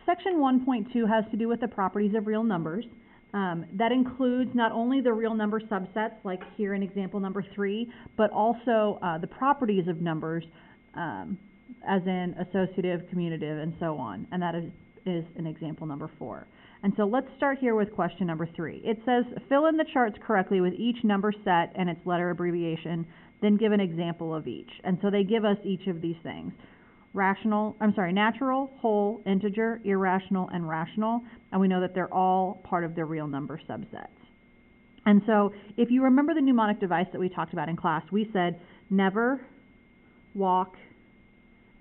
Section 1.2 has to do with the properties of real numbers. That includes not only the real number subsets, like here in example number 3, but also the properties of numbers, as in associative, commutative, and so on. And that is in example number 4. And so let's start here with question number 3. It says, fill in the charts correctly with each number set and its letter abbreviation, then give an example of each. And so they give us each of these things. Natural, whole, integer, irrational, and rational. And we know that they're all part of the real number subsets. And so if you remember the mnemonic device that we talked about in class, we said never walk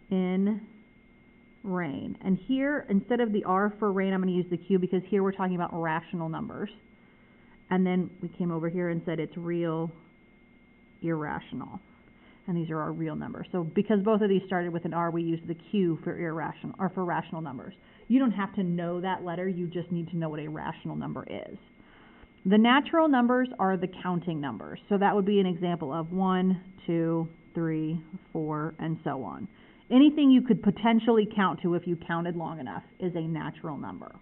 in rain. And here, instead of the R for rain, I'm going to use the Q because here we're talking about rational numbers. And then we came over here and said it's real, irrational. And these are our real numbers. So because both of these started with an R, we use the Q for irrational or for rational numbers. You don't have to know that letter, you just need to know what a rational number is. The natural numbers are the counting numbers. So that would be an example of 1, 2, 3, 4, and so on. Anything you could potentially count to if you counted long enough is a natural number.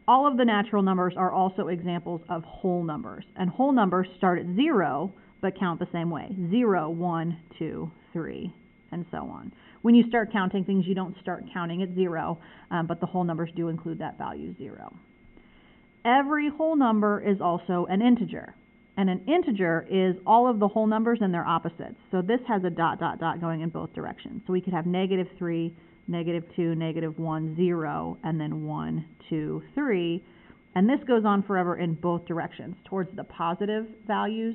All of the natural numbers are also examples of whole numbers. And whole numbers start at 0, but count the same way. 0, 1, 2, 3, and so on. When you start counting things, you don't start counting at 0, but the whole numbers do include that value 0. Every whole number is also an integer. And an integer is all of the whole numbers and their opposites. So this has a dot, dot, dot going in both directions. So we could have -3, -2, -1, 0, and then 1, 2, 3. And this goes on forever in both directions, towards the positive values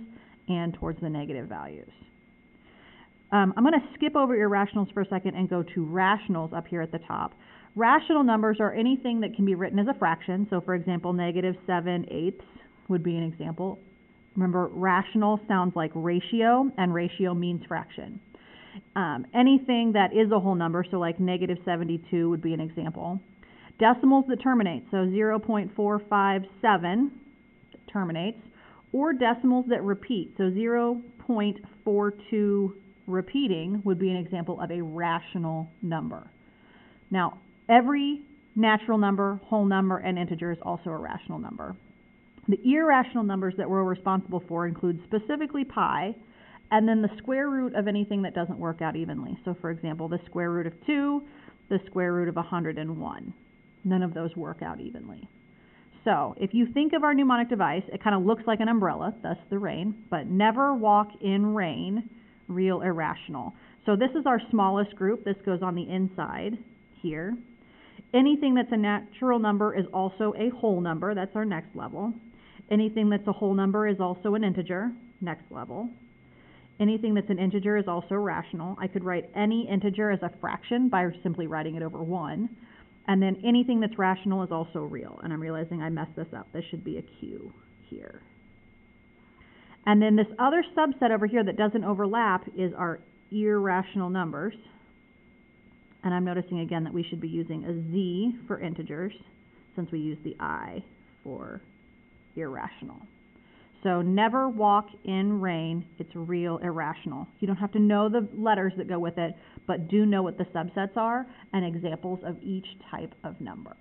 and towards the negative values. I'm going to skip over irrationals for a second and go to rationals up here at the top. Rational numbers are anything that can be written as a fraction. So for example, -7/8 would be an example. Remember, rational sounds like ratio, and ratio means fraction. Anything that is a whole number, so like -72 would be an example. Decimals that terminate, so 0.457 terminates, or decimals that repeat, so 0.42 repeating would be an example of a rational number. Now, every natural number, whole number, and integer is also a rational number. The irrational numbers that we're responsible for include specifically pi, and then the square root of anything that doesn't work out evenly. So for example, the square root of 2, the square root of 101. None of those work out evenly. So if you think of our mnemonic device, it kind of looks like an umbrella, thus the rain, but never walk in rain, real, irrational. So this is our smallest group. This goes on the inside here. Anything that's a natural number is also a whole number. That's our next level. Anything that's a whole number is also an integer, next level. Anything that's an integer is also rational. I could write any integer as a fraction by simply writing it over 1. And then anything that's rational is also real. And I'm realizing I messed this up. This should be a Q here. And then this other subset over here that doesn't overlap is our irrational numbers. And I'm noticing again that we should be using a Z for integers since we use the I for irrational. So never walk in rain, it's real irrational. You don't have to know the letters that go with it, but do know what the subsets are and examples of each type of number.